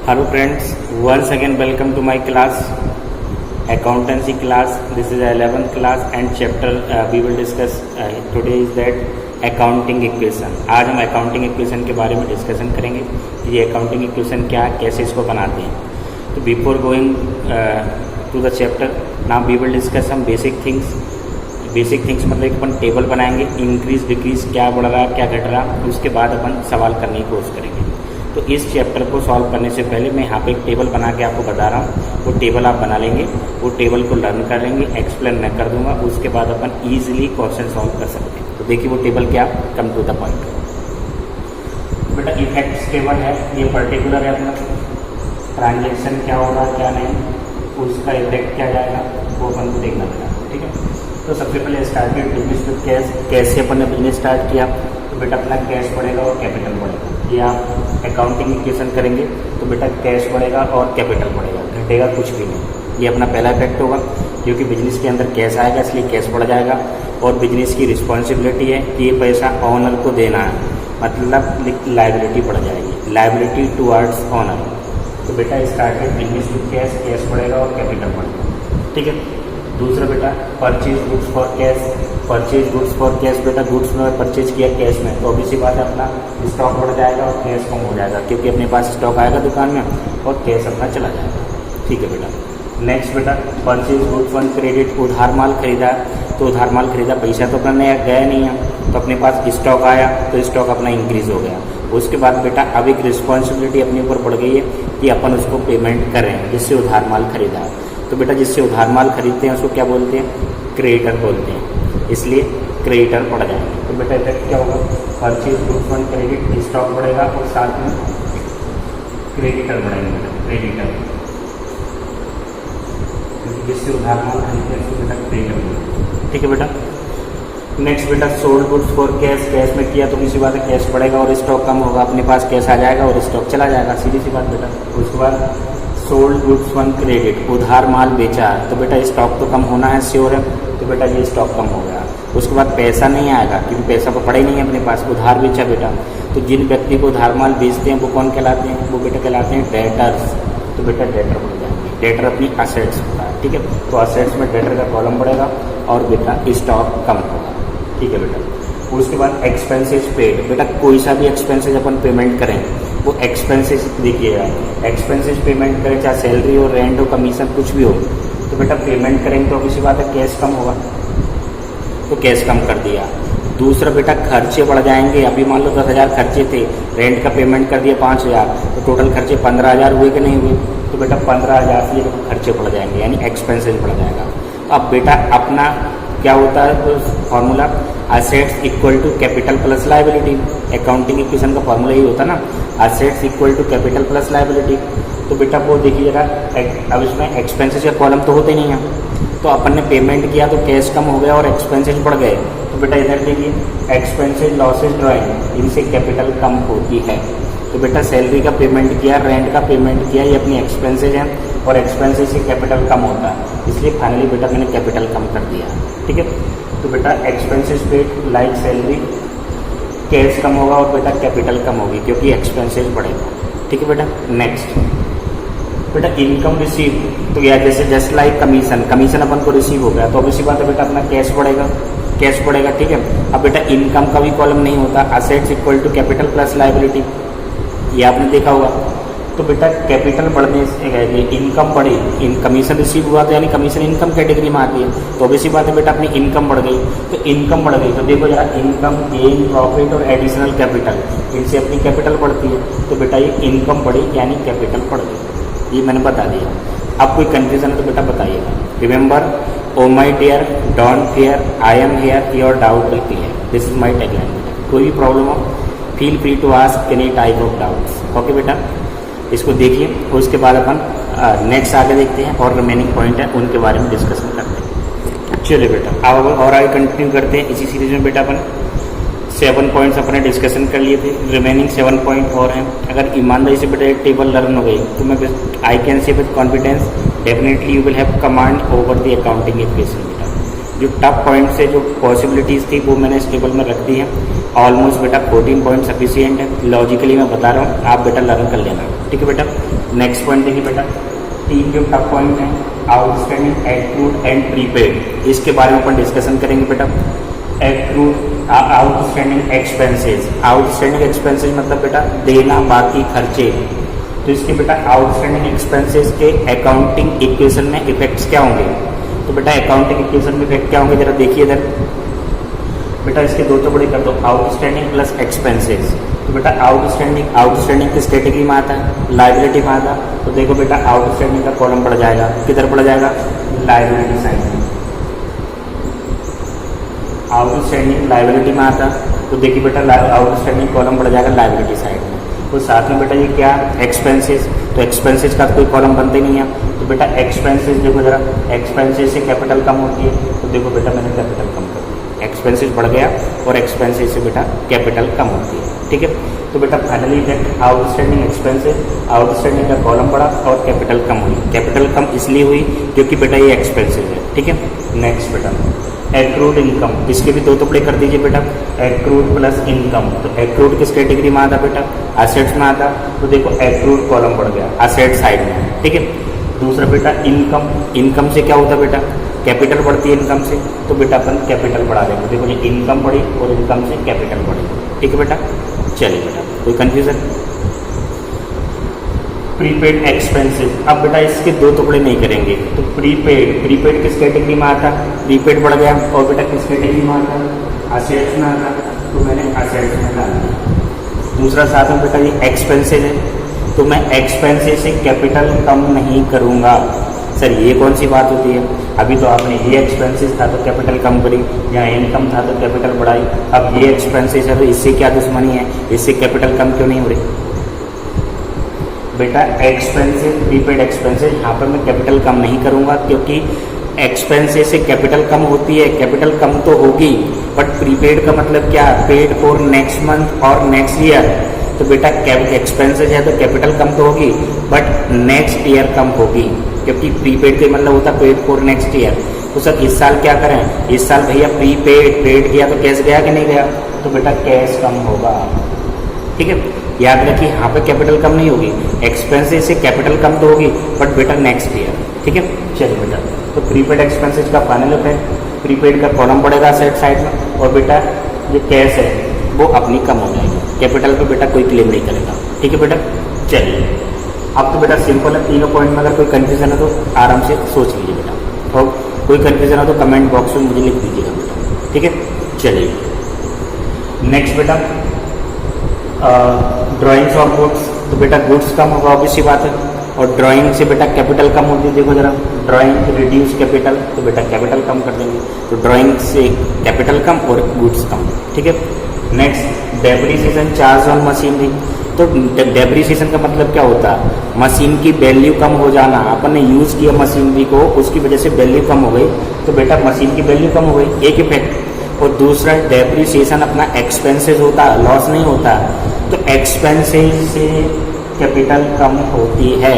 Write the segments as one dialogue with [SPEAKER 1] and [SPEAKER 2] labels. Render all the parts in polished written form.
[SPEAKER 1] Hello friends, once again welcome to my class, accountancy class. This is 11th class and chapter we will discuss today is that accounting equation. आज हम accounting equation के बारे में discussion करेंगे कि ये accounting equation क्या है, कैसे इसको बनाते हैं. तो before going to the chapter, now we will discuss some basic things. Basic things मतलब कि अपन टेबल बनाएंगे, इंक्रीज डिक्रीज क्या बढ़ रहा क्या घट रहा, उसके बाद अपन सवाल करने की कोशिश करेंगे. तो इस चैप्टर को सॉल्व करने से पहले मैं यहाँ पे एक टेबल बना के आपको बता रहा हूँ. वो टेबल आप बना लेंगे, वो टेबल को लर्न कर लेंगे, एक्सप्लेन मैं कर दूंगा, उसके बाद अपन ईजिली क्वेश्चन सॉल्व कर सकते हैं. तो देखिए वो टेबल क्या, कम टू द पॉइंट. बेटा इफेक्ट्स टेबल है, ये पर्टिकुलर है अपना. ट्रांजेक्शन क्या होगा क्या नहीं, उसका इफेक्ट क्या जाएगा वो अपन को देखना पड़ेगा. ठीक है. तो सबसे पहले स्टार्टेड बिजनेस विद कैश. कैसे अपन ने बिजनेस स्टार्ट किया, तो बेटा अपना कैश बढ़ेगा और कैपिटल बढ़ेगा. ये आप अकाउंटिंग इक्वेशन करेंगे तो बेटा कैश बढ़ेगा और कैपिटल बढ़ेगा, घटेगा कुछ भी नहीं. ये अपना पहला इफेक्ट होगा, क्योंकि बिजनेस के अंदर कैश आएगा इसलिए कैश बढ़ जाएगा. और बिजनेस की रिस्पॉन्सिबिलिटी है कि ये पैसा ऑनर को देना है, मतलब लाइबिलिटी बढ़ जाएगी, लाइबिलिटी टुवर्ड्स ऑनर. तो बेटा started business with cash, cash बढ़ेगा और कैपिटल बढ़ेगा. ठीक है. दूसरा बेटा purchase goods for cash. Purchase goods for cash, बेटा गुड्स में परचेज किया कैश में, तो ऑब्वियसली बात है अपना स्टॉक बढ़ जाएगा और कैश कम हो जाएगा, क्योंकि अपने पास स्टॉक आएगा दुकान में और कैश अपना चला जाएगा. ठीक है बेटा. नेक्स्ट बेटा परचेज गुड्स ऑन क्रेडिट. उधार माल खरीदा, तो उधार माल खरीदा, पैसा तो अपना नया गया नहीं है, तो अपने पास स्टॉक आया तो स्टॉक अपना इंक्रीज हो गया. उसके बाद बेटा अब एक रिस्पॉन्सिबिलिटी अपने ऊपर बढ़ गई है कि अपन उसको पेमेंट करें, जिससे उधार माल खरीदा. तो बेटा जिससे उधार माल खरीदते हैं उसको क्या बोलते हैं, क्रेडिटर बोलते हैं, इसलिए क्रेडिटर बढ़ जाएंगे. तो बेटा इफेक्ट क्या होगा, purchase goods on credit, stock बढ़ेगा और साथ में क्रेडिटर बढ़ेंगे. क्रेडिटर जिससे उधार माल खरीदते हैं उसको बेटा क्रेडिटर बोलते. ठीक है बेटा. नेक्स्ट बेटा sold goods for cash. Cash में किया तो किसी बात है कैश बढ़ेगा और स्टॉक कम होगा, अपने पास कैश आ जाएगा और स्टॉक चला जाएगा, सीधी सी बात बेटा. उसके बाद सोल्ड गुड्स ऑन क्रेडिट. उधार माल बेचा तो बेटा स्टॉक तो कम होना है, श्योर है, तो बेटा ये स्टॉक कम हो गया. उसके बाद पैसा नहीं आएगा, क्योंकि पैसा तो पड़ा ही नहीं है अपने पास, उधार बेचा बेटा. तो जिन व्यक्ति को उधार माल बेचते हैं वो कौन कहलाते हैं, वो बेटा कहलाते हैं डेटर्स. तो बेटा डेटर बढ़ जाएंगे. डेटर अपनी असेट्स होता है. ठीक है. तो असेट्स में डेटर का कॉलम बढ़ेगा और बेटा स्टॉक कम होगा. ठीक है बेटा. उसके बाद एक्सपेंसेस पेड. बेटा कोई सा भी एक्सपेंसेस अपन पेमेंट करें, वो एक्सपेंसेस देखिएगा, एक्सपेंसेस पेमेंट करें, चाहे सैलरी हो, रेंट हो, कमीशन कुछ भी हो, तो बेटा पेमेंट करेंगे तो किसी बात है कैश कम होगा, तो कैश कम कर दिया. दूसरा बेटा खर्चे बढ़ जाएंगे. अभी मान लो 10,000 खर्चे थे, रेंट का पेमेंट कर दिया 5,000, तो टोटल खर्चे 15,000 हुए कि नहीं हुए, तो बेटा 15,000 से ये खर्चे बढ़ जाएंगे, यानी एक्सपेंसेस बढ़ जाएगा. अब बेटा अपना क्या होता है तो formula, assets equal to capital plus liability. Accounting equation का फॉर्मूला ही होता ना, assets equal to capital plus liability. तो बेटा वो देखिएगा, अब इसमें एक्सपेंसेस का कॉलम तो होते नहीं है, तो अपन ने पेमेंट किया तो कैश कम हो गया और एक्सपेंसेस बढ़ गए. तो बेटा इधर देखिए एक्सपेंसेस लॉसेज ड्राइंग, इनसे कैपिटल कम होती है. तो बेटा सैलरी का पेमेंट किया, रेंट का पेमेंट किया, ये अपनी एक्सपेंसेज हैं और एक्सपेंसेज से कैपिटल कम होता है, इसलिए फाइनली बेटा मैंने कैपिटल कम कर दिया. ठीक है. तो बेटा expenses paid like salary, cash कम होगा और बेटा कैपिटल कम होगी क्योंकि एक्सपेंसेस बढ़ेगा. ठीक है बेटा. नेक्स्ट बेटा इनकम रिसीव. तो या जैसे जस्ट लाइक कमीशन, कमीशन अपन को रिसीव हो गया तो ऑब्वियसली बात है बेटा अपना कैश बढ़ेगा, कैश बढ़ेगा. ठीक है. अब बेटा इनकम का भी कॉलम नहीं होता, assets equal to capital plus liability, ये आपने देखा होगा. तो बेटा कैपिटल बढ़ने से इनकम बढ़ी, इन कमीशन रिसीव हुआ तो यानी कमीशन इनकम कैटेगरी में आती है, तो ऑब्वियसली बात है बेटा अपनी इनकम बढ़ गई. तो इनकम बढ़ गई तो देखो जरा, इनकम गेन प्रॉफिट और एडिशनल कैपिटल, इनसे अपनी कैपिटल बढ़ती है. तो बेटा ये इनकम बढ़ी यानी कैपिटल बढ़ गई, ये मैंने बता दिया. अब कोई कंफ्यूजन है तो बेटा बताइएगा. Remember, o my dear, don't fear, I am here, your doubt will clear. This is my tagline. कोई भी प्रॉब्लम हो feel free to ask any type of doubts. Okay बेटा. इसको देखिए, उसके बाद अपन नेक्स्ट आगे देखते हैं और रिमेनिंग पॉइंट है उनके बारे में डिस्कशन करते हैं. चलिए बेटा अब और आगे कंटिन्यू करते हैं. इसी सीरीज में बेटा अपन 7 पॉइंट्स अपने डिस्कशन कर लिए थे, रिमेनिंग 7 पॉइंट और हैं. अगर ईमानदारी से बेटा एक टेबल लर्न हो गई तो मैं I can say with confidence definitely you will have command over the accounting equation. बेटा जो टफ पॉइंट से जो पॉसिबिलिटीज़ थी वो मैंने इस टेबल में रख दी है. ऑलमोस्ट बेटा 14 पॉइंट सफिशियंट है. लॉजिकली मैं बता रहा हूँ, आप बेटा लर्न कर लेना. ठीक है बेटा। नेक्स्ट पॉइंट देखिए बेटा, 3 जो टफ पॉइंट हैं, आउटस्टैंडिंग, एक्रूड एंड प्रीपेड, इसके बारे में अपन डिस्कशन करेंगे बेटा। Accrued, outstanding expenses, outstanding expenses मतलब बेटा देना बाकी खर्चे। तो इसके बेटा आउटस्टैंडिंग एक्सपेंसेस के अकाउंटिंग इक्वेशन में इफेक्ट्स क्या होंगे? तो बेटा अकाउंटिंग इक्वेशन में इफेक्ट क्या होंगे जरा देखिए इधर बेटा, इसके दो टुकड़े कर दो, आउटस्टैंडिंग प्लस एक्सपेंसेस। तो बेटा आउटस्टैंडिंग किस कैटेगरी में आता है? लायबिलिटी में आता है। तो देखो बेटा आउटस्टैंडिंग का कॉलम बढ़ जाएगा, किधर बढ़ जाएगा? लायबिलिटी साइड में। आउटस्टैंडिंग लायबिलिटी में आता, तो देखिए बेटा आउटस्टैंडिंग कॉलम बढ़ जाएगा लायबिलिटी साइड में। तो साथ में बेटा ये क्या एक्सपेंसेस, तो एक्सपेंसेस का कोई कॉलम बनते नहीं है। तो बेटा एक्सपेंसेस देखो जरा, एक्सपेंसेस से कैपिटल कम होती है। तो देखो बेटा मैंने कैपिटल कम कर दिया, एक्सपेंसेस बढ़ गया और एक्सपेंसेस से बेटा कैपिटल कम होती है, ठीक है। तो बेटा finally effect outstanding expenses, outstanding का कॉलम बढ़ा और कैपिटल कम हुई। कैपिटल कम इसलिए हुई क्योंकि बेटा ये एक्सपेंसेस है, ठीक है। नेक्स्ट बेटा एक्रूड इनकम, इसके भी दो टुकड़े कर दीजिए बेटा, एक्रूड प्लस इनकम। तो एक्रूड किस कैटेगरी में आता बेटा? एसेट्स में आता। तो देखो एक्रूड कॉलम बढ़ गया एसेट साइड में, ठीक है। दूसरा बेटा इनकम, इनकम से क्या होता है बेटा? कैपिटल बढ़ती है इनकम से, तो बेटा अपन कैपिटल बढ़ा देंगे। देखो ये इनकम बढ़ी और इनकम से कैपिटल बढ़ी, ठीक है बेटा। चलिए बेटा कोई कंफ्यूजन? प्रीपेड एक्सपेंसेस, अब बेटा इसके दो टुकड़े नहीं करेंगे। तो प्रीपेड किस कैटेगरी में आता? प्रीपेड बढ़ गया और बेटा किस कैटेगरी में आता? असेट्स में आता। तो मैंने असेट्स में डाल दिया। दूसरा साथ में बेटा ये एक्सपेंसेस है, तो मैं एक्सपेंसेस से कैपिटल कम नहीं करूँगा। सर ये कौन सी बात होती है? अभी तो आपने ये एक्सपेंसेस था तो कैपिटल कम करी, या इनकम था तो कैपिटल बढ़ाई। अब ये एक्सपेंसेस है तो इससे क्या दुश्मनी है? इससे कैपिटल कम क्यों नहीं हो रही? बेटा एक्सपेंसेस, प्रीपेड एक्सपेंसेस, यहाँ पर मैं कैपिटल कम नहीं करूँगा क्योंकि एक्सपेंसेस से कैपिटल कम होती है। कैपिटल कम तो होगी बट प्रीपेड का मतलब क्या? पेड फॉर नेक्स्ट मंथ और नेक्स्ट ईयर। तो बेटा एक्सपेंसेस है तो कैपिटल कम तो होगी बट नेक्स्ट ईयर कम होगी, क्योंकि प्रीपेड का मतलब होता है पेड फॉर नेक्स्ट ईयर। तो सर इस साल क्या करें? इस साल भैया प्रीपेड पेड किया तो कैश गया कि नहीं गया? तो बेटा कैश कम होगा, ठीक है। याद रखिए यहाँ पे कैपिटल कम नहीं होगी, एक्सपेंसेस से कैपिटल कम तो होगी बट बेटा नेक्स्ट ईयर, ठीक है। चलिए बेटा तो प्रीपेड एक्सपेंसेस का फाइनल इफेक्ट, प्रीपेड का कॉलम बढ़ेगा सेट साइड में और बेटा जो कैश है वो अपनी कम हो जाएगी। कैपिटल पे बेटा कोई क्लेम नहीं करेगा, ठीक है बेटा। चलिए अब तो बेटा सिंपल है, तीनों पॉइंट में अगर कोई कंफ्यूजन है तो आराम से सोच लीजिए बेटा, और कोई कंफ्यूजन हो तो कमेंट बॉक्स में मुझे लिख दीजिएगा बेटा, ठीक है। चलिए नेक्स्ट बेटा ड्राइंग्स और गुड्स, तो बेटा गुड्स कम होगा ऑब्वियस सी बात है, और ड्राइंग से बेटा कैपिटल कम होती है। देखो जरा ड्राइंग रिड्यूस कैपिटल, तो बेटा कैपिटल कम कर देंगे, तो ड्राइंग से कैपिटल कम और गुड्स कम, ठीक है। Next depreciation charge on machinery, तो डेप्रिसिएशन का मतलब क्या होता है? मशीन की वैल्यू कम हो जाना। अपन ने यूज़ किया मशीनरी को, उसकी वजह से वैल्यू कम हो गई, तो बेटा मशीन की वैल्यू कम हो गई, एक इफेक्ट। और दूसरा डेप्रिसिएशन अपना एक्सपेंसेस होता है, लॉस नहीं होता, तो एक्सपेंसेस से कैपिटल कम होती है।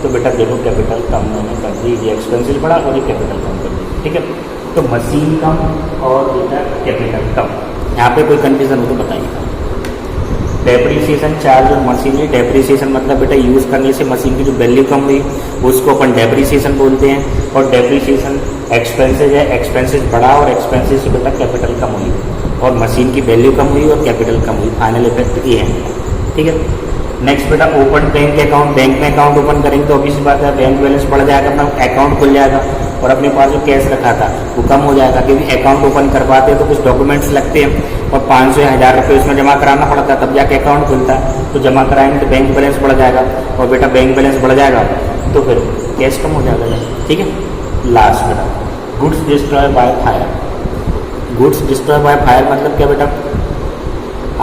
[SPEAKER 1] तो बेटा देखो कैपिटल कम मैंने कर दी, ये एक्सपेंसेस बढ़ा और ये कैपिटल कम कर दी, ठीक है। तो मशीन कम और बेटा कैपिटल कम, यहाँ पे कोई कंफ्यूजन हो तो बताइएगा। डेप्रिसिएशन चार्ज और मशीनरी, डेप्रिसिएशन मतलब बेटा यूज़ करने से मशीन की जो वैल्यू कम हुई उसको अपन डेप्रिसिएशन बोलते हैं, और डेप्रिसिएशन एक्सपेंसेस है, एक्सपेंसेस बढ़ा और एक्सपेंसेस से बेटा कैपिटल कम हुई और मशीन की वैल्यू कम हुई और कैपिटल कम हुई, फाइनल इफेक्ट ये है, ठीक है। नेक्स्ट बेटा ओपन बैंक अकाउंट, बैंक में अकाउंट ओपन करेंगे तो ऑब्वियस बात है बैंक बैलेंस बढ़ जाएगा, अपना अकाउंट खुल जाएगा और अपने पास जो कैश रखा था वो कम हो जाएगा, क्योंकि अकाउंट ओपन करवाते हैं तो कुछ डॉक्यूमेंट्स लगते हैं और 500 या 1000 रुपये उसमें जमा कराना पड़ता है, तब जाके अकाउंट खुलता है। तो जमा कराएंगे तो बैंक बैलेंस बढ़ जाएगा और बेटा बैंक बैलेंस बढ़ जाएगा तो फिर कैश कम हो जाएगा, ठीक है। लास्ट बेटा goods destroy by fire, goods destroy by fire मतलब क्या बेटा?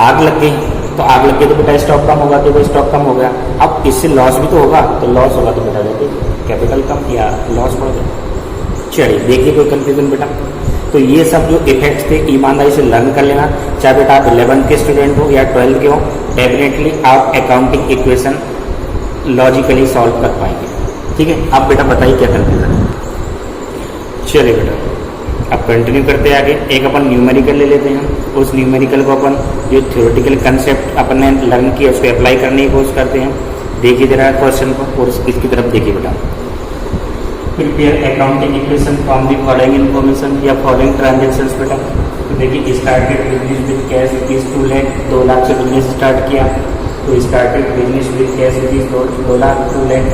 [SPEAKER 1] आग लग गई, तो आग लग गई तो बेटा स्टॉक कम होगा, तो स्टॉक कम हो गया, अब इससे लॉस भी तो होगा, तो लॉस होगा तो बेटा देखिए कैपिटल कम या लॉस बढ़ गया। चलिए देखिए कोई कंफ्यूजन बेटा? तो ये सब जो इफेक्ट्स थे ईमानदारी से लर्न कर लेना, चाहे बेटा आप 11th के स्टूडेंट हो या 12th के हो, डेफिनेटली आप अकाउंटिंग इक्वेशन लॉजिकली सॉल्व कर पाएंगे, ठीक है। अब बेटा बताइए क्या कंफ्यूजन है? चलिए बेटा अब कंटिन्यू करते हैं आगे। एक अपन न्यूमेरिकल ले लेते हैं, उस न्यूमेरिकल को अपन जो थ्योरेटिकल कंसेप्ट अपन ने लर्न किया उसको अप्लाई करने की कोशिश करते हैं। देखिए जरा क्वेश्चन को और इसकी तरफ देखिए बेटा। Prepare accounting equation from the following information या फॉलोइंग ट्रांजेक्शन्स बेटा। तो देखिए started business with cash rupees 2 lakh, 2 lakh से बिजनेस स्टार्ट किया तो started business with cash rupees 2 lakh 2 lakh.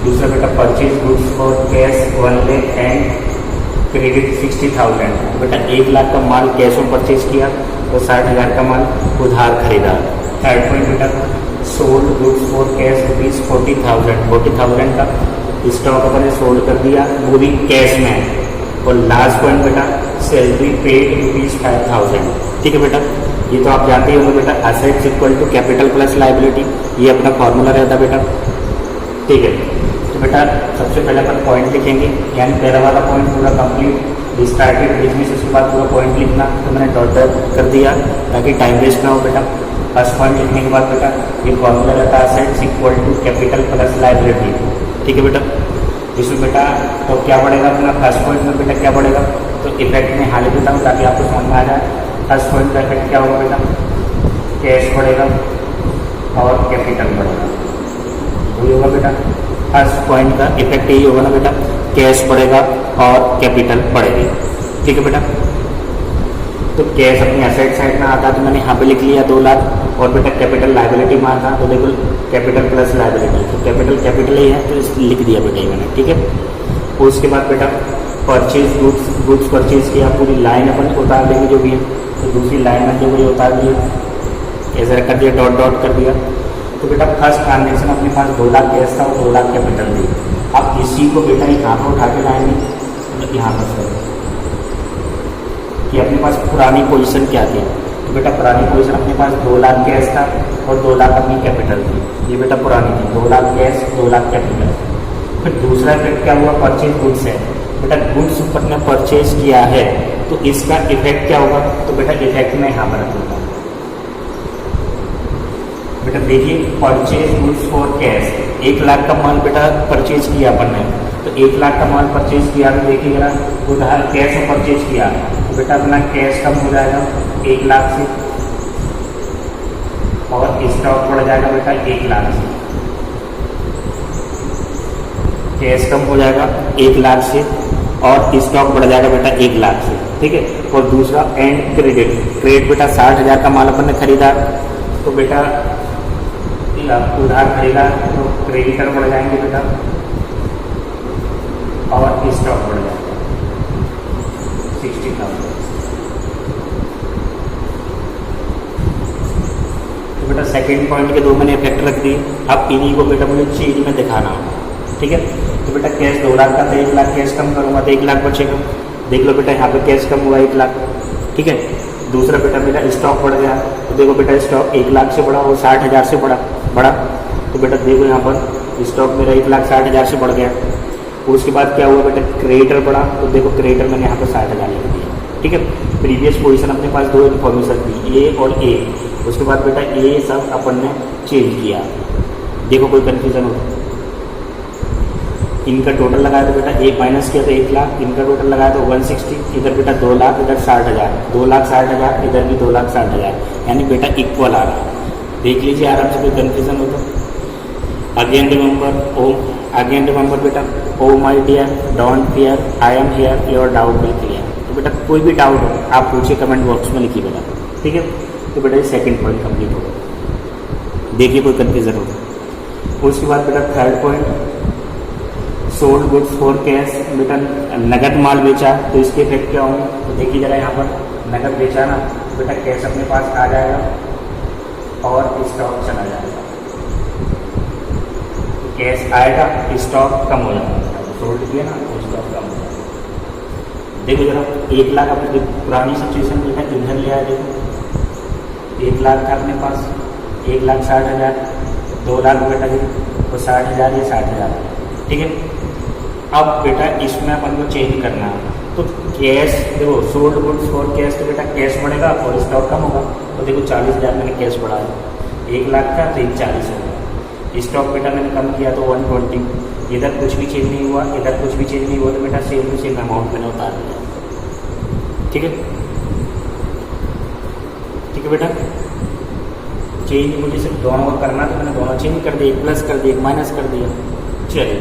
[SPEAKER 1] दूसरा बेटा purchase goods for cash 1 lakh and credit 60,000। बेटा 1 लाख का माल कैश में परचेज किया और 60,000 का माल उधार खरीदा। थर्ड पॉइंट बेटा sold goods for cash rupees 40,000 का स्टॉक अपने सोल्ड कर दिया, वो भी कैश में। और लास्ट पॉइंट बेटा सैलरी पेड रुपीज़ 5,000। ठीक है बेटा, ये तो आप जानते ही होंगे बेटा, assets equal to capital plus liability, ये अपना फॉर्मूला रहता बेटा। ठीक है, तो बेटा सबसे पहले अपन पॉइंट लिखेंगे, यानी पहला वाला पॉइंट पूरा कंप्लीट स्टार्टेड बिजनेस, उसके बाद पूरा पॉइंट लिखना। तो मैंने डॉट डॉट कर दिया ताकि टाइम वेस्ट ना हो बेटा। फर्स्ट पॉइंट लिखने के बाद बेटा ये फॉर्मूला रहता है assets equal to capital plus liability. ठीक है बेटा, इसमें बेटा तो क्या पड़ेगा अपना फर्स्ट पॉइंट में बेटा क्या पड़ेगा, तो इफेक्ट में हाल देता हूँ ताकि आपको समझ में आ जाए। फर्स्ट पॉइंट का इफेक्ट क्या होगा बेटा, कैश पड़ेगा और कैपिटल पड़ेगा, वही होगा बेटा। फर्स्ट पॉइंट का इफेक्ट यही होगा ना बेटा, कैश पड़ेगा और कैपिटल पड़ेगी। ठीक है बेटा, तो कैश अपनी एसेट साइड में आता तो मैंने यहाँ पे लिख लिया 2 लाख, और बेटा कैपिटल लाइबिलिटी में आता तो देखो कैपिटल प्लस लाइबिलिटी, तो कैपिटल ही है तो इस लिख दिया बेटा ये मैंने। ठीक है, उसके बाद बेटा परचेज गुड्स परचेज किया, पूरी लाइन अपन उतार देंगे जो भी है, तो दूसरी लाइन में जो भी उतार दिया, ऐसा कर दिया, डॉट डॉट कर दिया। तो बेटा फर्स्ट ट्रांजेक्शन अपने पास 2 लाख कैश था और 2 लाख कैपिटल थी। अब इसी को बेटा यहाँ पर उठा के लाएंगे, मतलब यहाँ पर कि अपने पास पुरानी पोजीशन क्या थी। तो बेटा पुरानी पोजीशन अपने पास 2 लाख कैश था और 2 लाख अपनी कैपिटल थी, ये बेटा पुरानी थी, 2 लाख कैश 2 लाख कैपिटल। फिर दूसरा इफेक्ट क्या हुआ, परचेज गुड्स है बेटा, गुड्स ऊपर ने परचेज किया है तो इसका इफेक्ट क्या होगा, तो बेटा इफेक्ट में यहाँ पर रखूँगा बेटा। देखिए purchase goods for cash, 1 lakh का माल बेटा परचेज किया अपन ने, तो 1 लाख का माल परचेज किया तो देखिए जरा उधार कैश में परचेज किया तो बेटा अपना कैश कम हो जाएगा 1 लाख से, और स्टॉक बढ़ जाएगा बेटा 1 लाख से। कैश कम हो जाएगा 1 लाख से और स्टॉक बढ़ जाएगा बेटा 1 लाख से। ठीक है, और दूसरा एंड क्रेडिट बेटा 60,000 का माल अपन ने खरीदा तो बेटा उधार खरीदा तो क्रेडिटर बढ़ जाएंगे बेटा और स्टॉक बढ़ जाएगा 60,000। तो बेटा सेकंड पॉइंट के 2 मैंने इफेक्ट रख दिए। अब इन्हीं को बेटा मुझे चीज में दिखाना होगा। ठीक है, तो बेटा कैश 2 लाख का, तो 1 लाख कैश कम करूँगा तो 1 लाख बचेगा। देख लो बेटा यहाँ पे कैश कम हुआ 1 लाख। ठीक है, दूसरा बेटा मेरा स्टॉक बढ़ गया, तो देखो बेटा स्टॉक 1 लाख से बढ़ा और 60,000 से बढ़ा। तो बेटा देखो यहाँ पर स्टॉक मेरा 1,60,000 से बढ़ गया। उसके बाद क्या हुआ बेटा, क्रेडिटर बढ़ा, तो देखो क्रेडिटर मैंने यहाँ पर 60,000 लिख दिया। ठीक है, प्रीवियस पोजीशन अपने पास 2 इन्फॉर्मेशन थी, ए और ए। उसके बाद बेटा ये सब अपन ने चेंज किया। देखो कोई कन्फ्यूजन हो, इनका टोटल लगाया तो बेटा 1 माइनस किया तो 1 लाख, इनका टोटल लगाया तो 160, इधर बेटा 2 लाख, इधर 60,000, 2,60,000, इधर भी 2,60,000, यानी बेटा इक्वल आ रहा है। देख लीजिए आराम से, कोई कन्फ्यूजन हो तो। अगेन रिमेंबर बेटा, o my dear don't fear, I am here, your doubt will clear. तो बेटा कोई भी डाउट हो आप पूछिए, कमेंट बॉक्स में लिखिए बेटा। ठीक है, तो बेटा ये सेकंड पॉइंट कंप्लीट होगा। देखिए कोई कन्फ्यूजन हो। उसके बाद बेटा third point sold goods for cash, बेटा नगद माल बेचा तो इसके इफेक्ट क्या होंगे, तो देखिए जरा यहाँ पर नगद बेचा ना, तो बेटा कैश अपने पास आ जाएगा और स्टॉक चला जाएगा। कैश आएगा, स्टॉक कम हो जाएगा, सोल्ड किया ना तो स्टॉक कम हो जाएगा। देखो जरा 1 लाख अपनी पुरानी सिचुएशन में बेटा इधर ले आया, देखो 1 लाख था अपने पास, 1,60,000, 2 लाख बेटा तो 60,000 या 60,000। ठीक है, अब बेटा इसमें अपन को चेंज करना है, तो कैश देखो सोल्ड गुड्स फॉर कैश, तो बेटा कैश बढ़ेगा और स्टॉक कम होगा। तो देखो 40,000 मैंने कैश बढ़ाया, 1 लाख था तो 140 होगा। स्टॉक बेटा मैंने कम किया तो 120, इधर कुछ भी चेंज नहीं हुआ, इधर कुछ भी चेंज नहीं हुआ, तो बेटा सेम टू सेम अमाउंट मैंने उतार दिया। ठीक है, ठीक है बेटा, चेंज मुझे सिर्फ दोनों का करना, तो मैंने दोनों चेंज कर दिए, एक प्लस कर दिया, एक माइनस कर दिया। चलिए